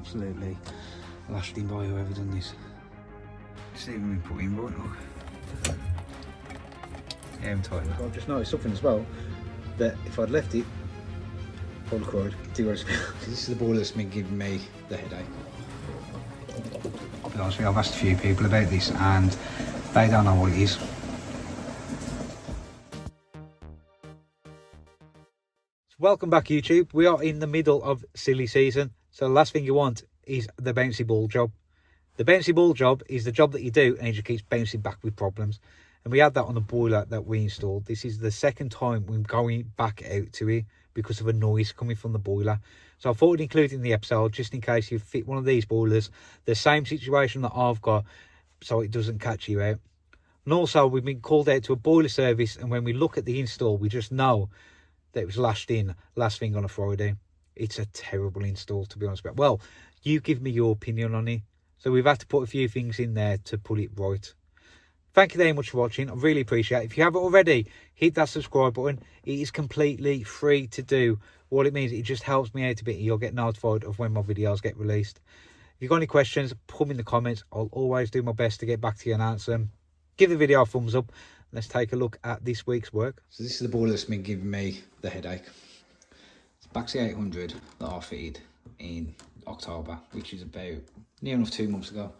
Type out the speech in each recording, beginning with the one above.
absolutely lashed in by whoever done this. It's even been put in right, look. Yeah, I'm tight now. I've just noticed something as well, that if I'd left it, I'd cried. This is the ball that's been giving me the headache. To be honest with you, I've asked a few people about this and they don't know what it is. Welcome back, YouTube. We are in the middle of silly season, so the last thing you want is the bouncy ball job. The bouncy ball job is the job that you do and it just keeps bouncing back with problems. And we had that on the boiler that we installed. This is the second time we're going back out to it because of a noise coming from the boiler. So I thought I'd include it in the episode just in case you fit one of these boilers, the same situation that I've got, so it doesn't catch you out. And also we've been called out to a boiler service, and when we look at the install, we just know that it was lashed in last thing on a Friday. It's a terrible install, to be honest about. Well, you give me your opinion on it. So we've had to put a few things in there to put it right. Thank you very much for watching. I really appreciate it. If you haven't already, hit that subscribe button. It is completely free to do. What it means, it just helps me out a bit. You'll get notified of when my videos get released. If you've got any questions, put them in the comments. I'll always do my best to get back to you and answer them. Give the video a thumbs up. Let's take a look at this week's work. So this is the boiler that's been giving me the headache. It's Bouncy 800 that I fitted in October, which is about near enough 2 months ago.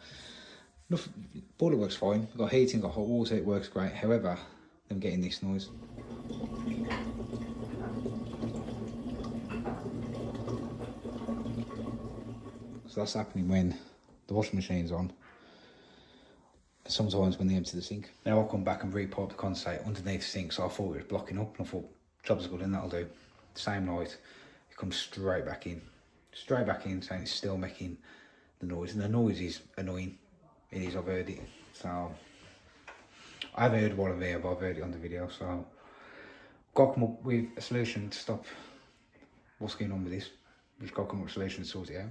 Boiler works fine. I've got heating, got hot water, it works great. However, I'm getting this noise. So that's happening when the washing machine's on. Sometimes when they empty the sink. Now I'll come back and repipe the condensate underneath the sink, so I thought it was blocking up, and I thought, job's good and that'll do. Same night, it comes straight back in, saying it's still making the noise, and the noise is annoying. It is, I've heard it. So I've heard what I've heard, but I've heard it on the video, so I've got to come up with a solution to stop what's going on with this. We've got to come up with a solution to sort it out.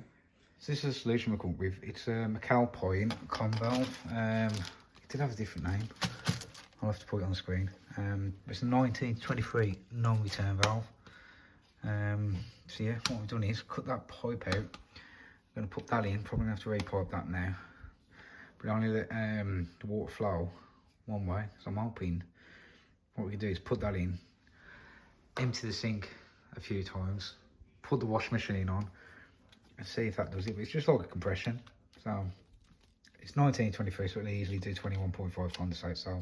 So this is a solution we come up with. It's a McAlpine con valve. It did have a different name. I'll have to put it on the screen. It's a 1923 non-return valve. So yeah, what we've done is cut that pipe out. I'm going to put that in. Probably going to have to repipe that now. But only let the water flow one way. So I'm hoping what we can do is put that in, empty the sink a few times, put the washing machine on, and see if that does it. But it's just like a compression. So it's 1923, so it'll easily do 21.5 condensate. So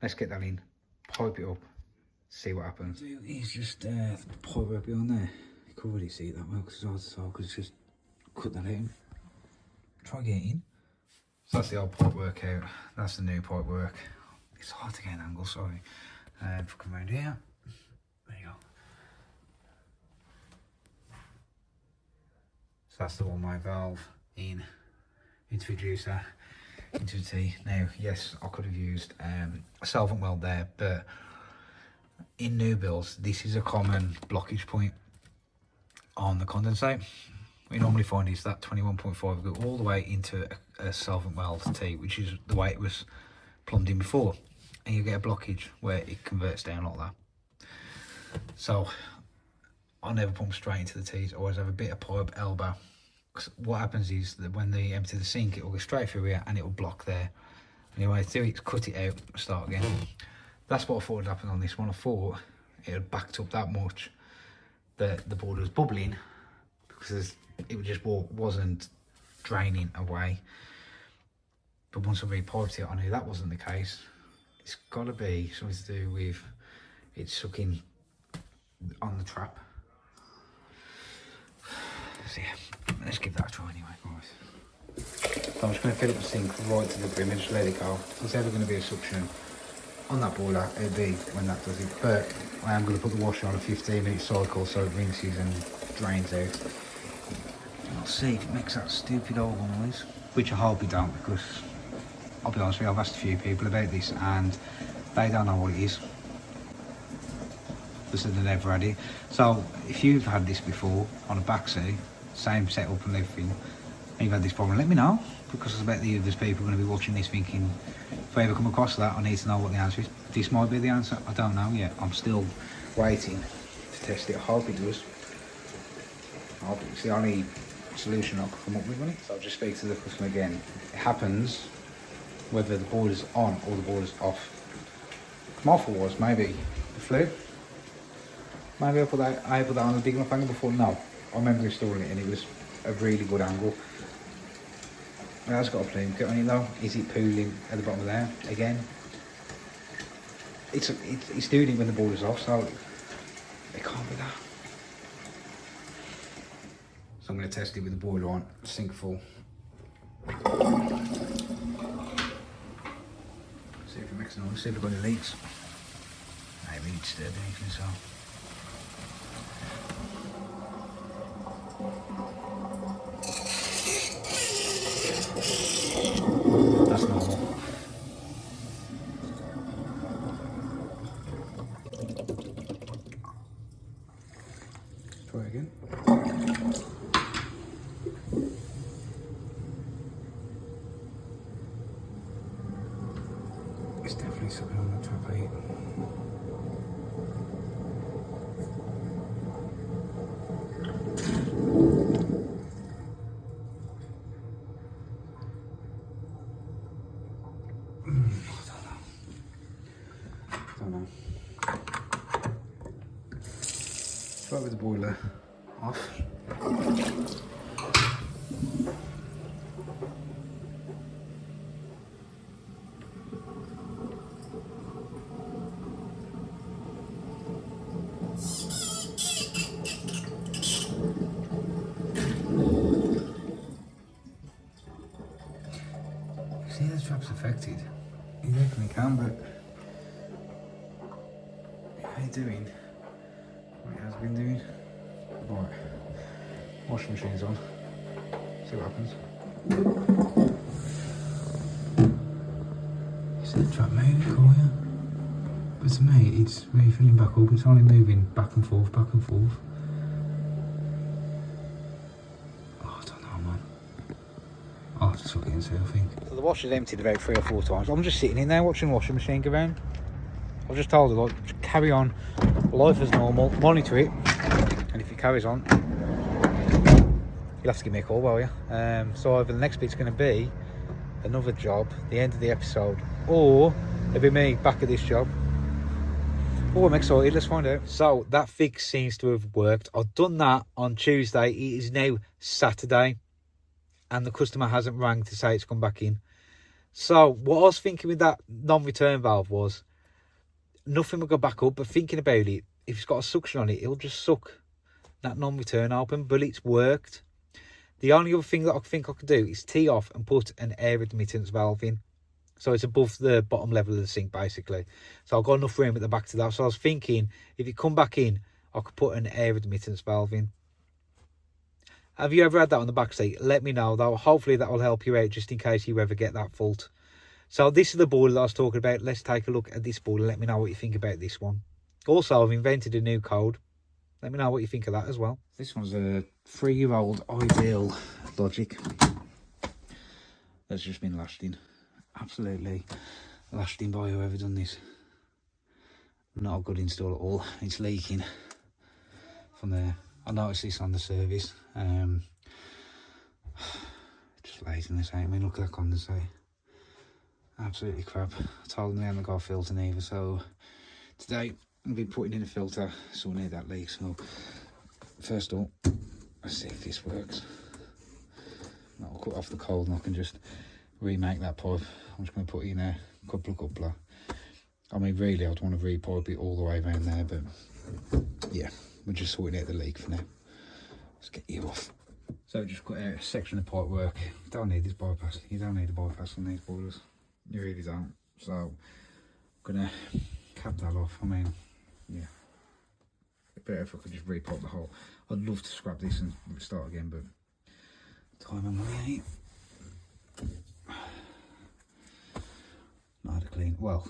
let's get that in, pipe it up, see what happens. It's just pipe up on there. You can't really see it that well because it's hard to tell, because it's just cut that in. Try getting in. So that's the old pipe work out. That's the new pipe work. It's hard to get an angle, sorry. If we come around here, there you go. So that's the one-way valve in, into the juicer, into the T. Now, yes, I could have used a solvent weld there, but in new builds, this is a common blockage point on the condensate. We normally find is that 21.5 go all the way into a solvent weld T, which is the way it was plumbed in before, and you get a blockage where it converts down like that. So I never pump straight into the T's. I always have a bit of pipe elbow. What happens is that when they empty the sink, it will go straight through here and it will block there. Anyway, to do it, cut it out, start again. That's what I thought would happen on this one. I thought it had backed up that much that the board was bubbling because it just wasn't draining away. But once I repiped it, I knew that wasn't the case. It's got to be something to do with it sucking on the trap. So yeah, let's give that a try anyway, guys. So I'm just going to fill up the sink right to the brim and just let it go. If there's ever going to be a suction on that boiler, it'll be when that does it. But I am going to put the washer on a 15-minute cycle so it rinses and drains out. And I'll see if it makes that stupid old noise, which I hope it don't, because I'll be honest with you, I've asked a few people about this and they don't know what it is. They said they never had it. So if you've had this before on a backseat, same setup and everything, and you've had this problem, let me know, because I bet there's people going to be watching this thinking, if I ever come across that, I need to know what the answer is. This might be the answer, I don't know yet. I'm still waiting to test it. I hope it does. I hope it's the only solution I could come up with on it. So I'll just speak to the customer again. It happens whether the boiler's on or the boiler's off. My thought was maybe the flue. Maybe I put that on a big enough angle before. No, I remember installing it and it was a really good angle. It has got a plume kit on it though. Is it pooling at the bottom of there again? It's doing it when the boiler's off, so it can't be that. So I'm going to test it with the boiler on, sink full. See if it makes noise, see if we've got any leaks. I haven't really disturbed anything, so. That's normal. Try again. It's definitely something on the top eight. I don't know. Try with the boiler off. See, the trap's affected. You definitely can, but how you doing? What it has been doing. Right, washing machine's on. See what happens. You see the trap moving, cool, yeah? But to me, it's really filling back up. It's only moving back and forth, back and forth. Oh, I don't know, man. I'll just look and see, I think. So the washer's emptied about 3 or 4 times. I'm just sitting in there watching the washing machine go round. I've just told her, like, just carry on, life as normal, monitor it, and if it carries on, you'll have to give me a call, will you? So either the next bit's going to be another job, the end of the episode, or it'll be me back at this job. Oh, I'm excited, let's find out. So that fix seems to have worked. I've done that on Tuesday. It is now Saturday, and the customer hasn't rang to say it's come back in. So what I was thinking with that non-return valve was, nothing will go back up, but thinking about it, if it's got a suction on it, it'll just suck that non-return open, but it's worked. The only other thing that I think I could do is tee off and put an air admittance valve in. So it's above the bottom level of the sink, basically. So I've got enough room at the back to that. So I was thinking, if it come back in, I could put an air admittance valve in. Have you ever had that on the back seat? Let me know, though. Hopefully that will help you out, just in case you ever get that fault. So this is the boiler that I was talking about. Let's take a look at this boiler. Let me know what you think about this one. Also, I've invented a new code. Let me know what you think of that as well. This one's a 3-year-old Ideal Logic that's just been lashed in. Absolutely lashed in by whoever done this. Not a good install at all. It's leaking from there. I noticed this on the service. Just laziness, ain't me? Look at that condensate. Absolutely crap. I told them they haven't got a filter neither, so today I'm going to be putting in a filter so I need that leak. So first up, let's see if this works. I'll cut off the cold and I can just remake that pipe. I'm just going to put in a coupler. I mean, really, I'd want to repipe it all the way around there, but yeah, we're just sorting out the leak for now. Let's get you off. So just cut out a section of pipe work. You don't need this bypass. You don't need a bypass on these boilers. You really don't. So I'm gonna cap that off. I mean, yeah, it'd be better if I could just repipe the hole. I'd love to scrap this and start again, but time and money ain't. Not had a clean. Well,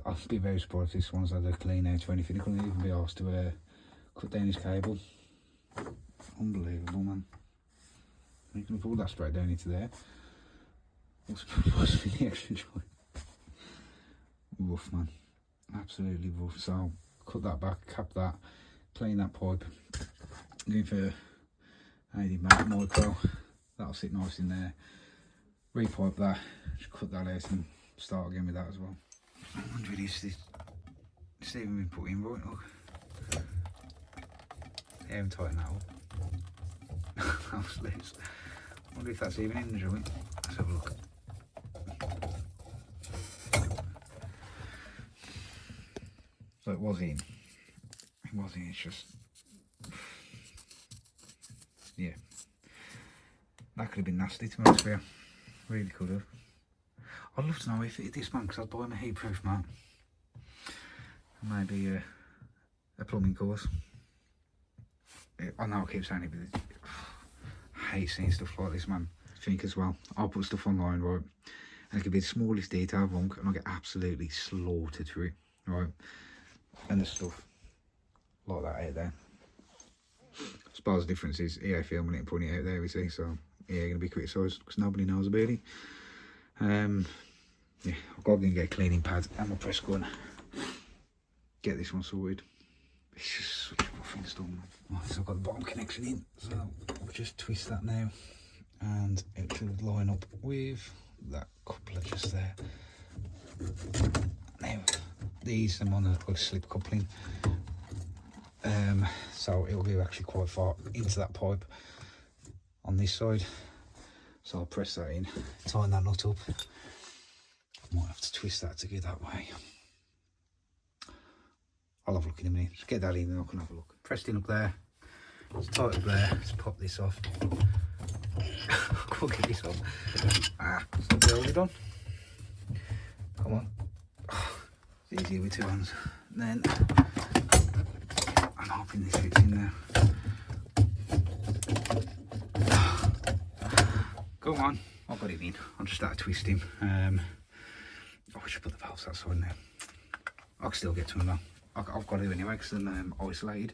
I'd be very surprised if this one's had a clean out or anything. I couldn't even be asked to cut down his cable. Unbelievable, man. You can pull that straight down into there. What's possibly the extra joint? Rough, man. Absolutely rough. So cut that back, cap that, clean that pipe. I'm going for 80 micro. That'll sit nice in there. Repipe that, just cut that out and start again with that as well. I wonder if it's even been put in right, look. They haven't tightened that up. That was loose. I wonder if that's even in the joint. Let's have a look. So it was in. It was in, it's just... Yeah. That could have been nasty, to be honest with you. Really could have. I'd love to know if it this man, because I'd buy him a heat proof man. Maybe a plumbing course. I know I keep saying it, but I hate seeing stuff like this, man. I think as well, I'll put stuff online, right? And it could be the smallest detail wrong, and I get absolutely slaughtered through it, right? And there's stuff like that out there. I suppose the difference is EA filming it and putting it out there, you see, so yeah, going to be criticised because nobody knows about it. Yeah, I've got to go and get a cleaning pad and my press gun. Get this one sorted. It's just such a rough install, man. Right, so I've got the bottom connection in, so I'll just twist that now, and it should line up with that coupler just there. Now, these I'm on a slip coupling, so it'll go actually quite far into that pipe on this side. So I'll press that in, tighten that nut up. Might have to twist that to go that way. I'll have a look in a minute. Just get that in and I can have a look. Pressed in up there. It's tight up there. Let's pop this off. Can't get this off. It's not welded on. Come on. It's easier with 2 hands. And then I'm hoping this fits in there. Go on. I've got it in. I'll just start twisting. I should put the valves that side now. I can still get to them though. I've got to anyway because I'm isolated.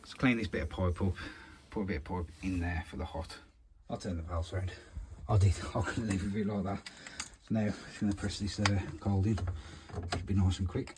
Let's clean this bit of pipe up, put a bit of pipe in there for the hot. I'll turn the valves around. I couldn't leave it like that. So now I'm going to press this cold in. Should be nice and quick.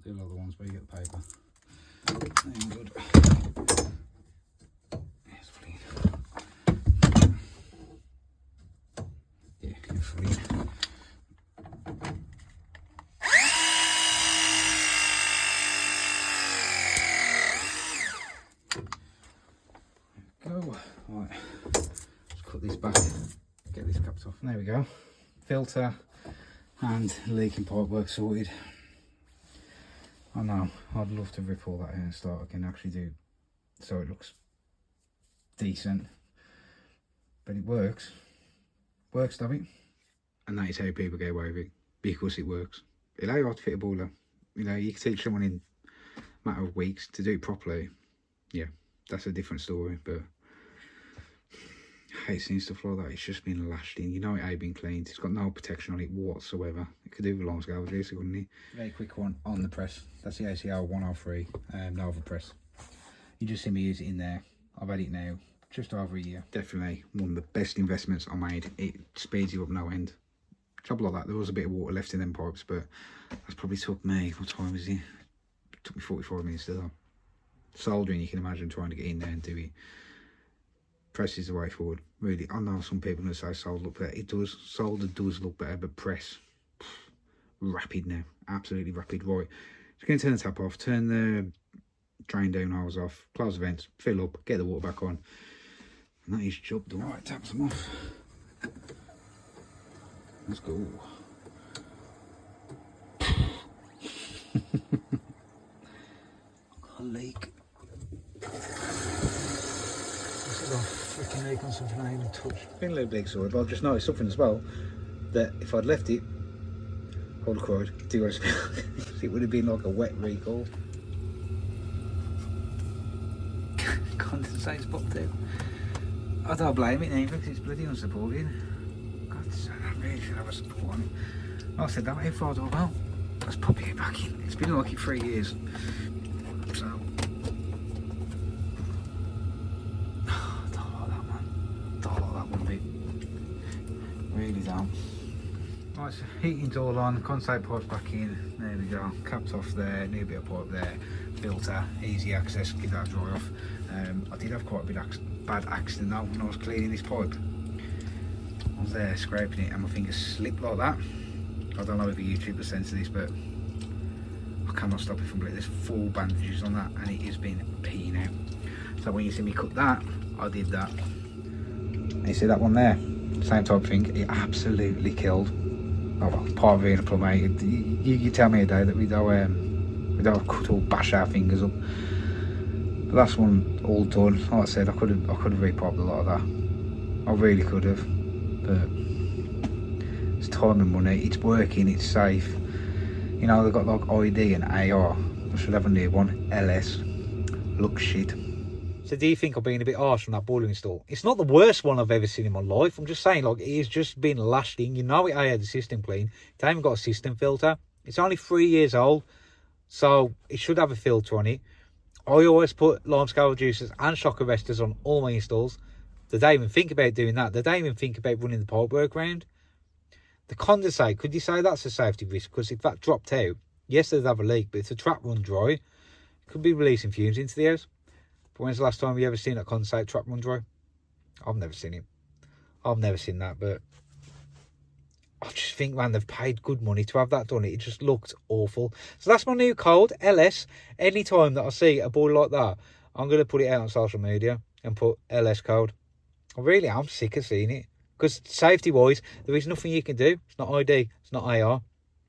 Do like the ones where you get the paper. Good. It's clean. Yeah, it's clean. Go. Right. Just cut this back. Get this capped off. There we go. Filter and leaking pipe work sorted. I know, I'd love to rip all that in and start again, actually do so it looks decent. But it works. Works, doesn't it? And that is how people get away with it, because it works. It'll allow you to fit a boiler. You know, you can teach someone in a matter of weeks to do it properly. Yeah, that's a different story, but I hate seeing stuff like that. It's just been lashed in. You know it ain't been cleaned. It's got no protection on it whatsoever. It could do with long scale grease, couldn't it? Very quick one on the press. That's the ACL 103 Nova press. You just see me use it in there. I've had it now just over a year. Definitely one of the best investments I made. It speeds you up no end. Trouble like that, there was a bit of water left in them pipes, but that's probably took me, what time is it? It took me 45 minutes to do. Soldering, you can imagine trying to get in there and do it. Press is the way forward, really. I know some people are going to say solder look better. It does. Solder does look better, but press, rapid now. Absolutely rapid. Right. Just going to turn the tap off, turn the drain down hose off, close the vents, fill up, get the water back on. And that is job done. Right, taps them off. Let's go. Got a leak. Freaking leak on something I even touched. Been a little bit sorted, but I've just noticed something as well, that if I'd left it, I would have cried. It would have been like a wet recall. Condensate's popped out. I don't blame it neither, because it's bloody unsupported. God, I really should have a support on it. I said that way for well, let's pop it back in. It's been lucky 3 years. So don't like that, man. Don't like that one bit. Really don't. Right, so heating's all on, condensate pipe back in, there we go, capped off there, new bit of pipe there, filter, easy access, give that a dry off. I did have quite a bad accident though when I was cleaning this pipe. I was there scraping it and my fingers slipped like that. I don't know if YouTube will censor this, but I cannot stop it from bleeding. There's 4 bandages on that and it has been peeing out. So when you see me cut that, I did that. And you see that one there? Same type of thing, it absolutely killed. Oh, well, part of being a plumber, you tell me a day that we don't cut or bash our fingers up. But that's one all done. Like I said, I could have repiped a lot of that. I really could have, but it's time and money. It's working. It's safe. You know, they've got like ID and AR. I should have a new one. LS. Looks shit. So do you think I'm being a bit harsh on that boiler install? It's not the worst one I've ever seen in my life. I'm just saying, like, it has just been lasting. You know, I had the system clean. It ain't even got a system filter. It's only 3 years old, so it should have a filter on it. I always put limescale reducers and shock arresters on all my installs. They don't even think about doing that. They don't even think about running the pipe work round. The condensate, could you say that's a safety risk? Because if that dropped out, yes, they'd have a leak, but if the trap run dry, it could be releasing fumes into the house. But when's the last time you ever seen that condensate trap run dry? I've never seen it. I've never seen that, but I just think, man, they've paid good money to have that done. It just looked awful. So that's my new code, LS. Any time that I see a boiler like that, I'm going to put it out on social media and put LS code. I really am sick of seeing it. Because safety-wise, there is nothing you can do. It's not ID. It's not AR.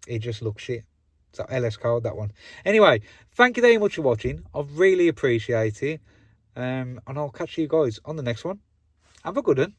It just looks shit. So LS code, that one. Anyway, thank you very much for watching. I really appreciate it. And I'll catch you guys on the next one. Have a good one.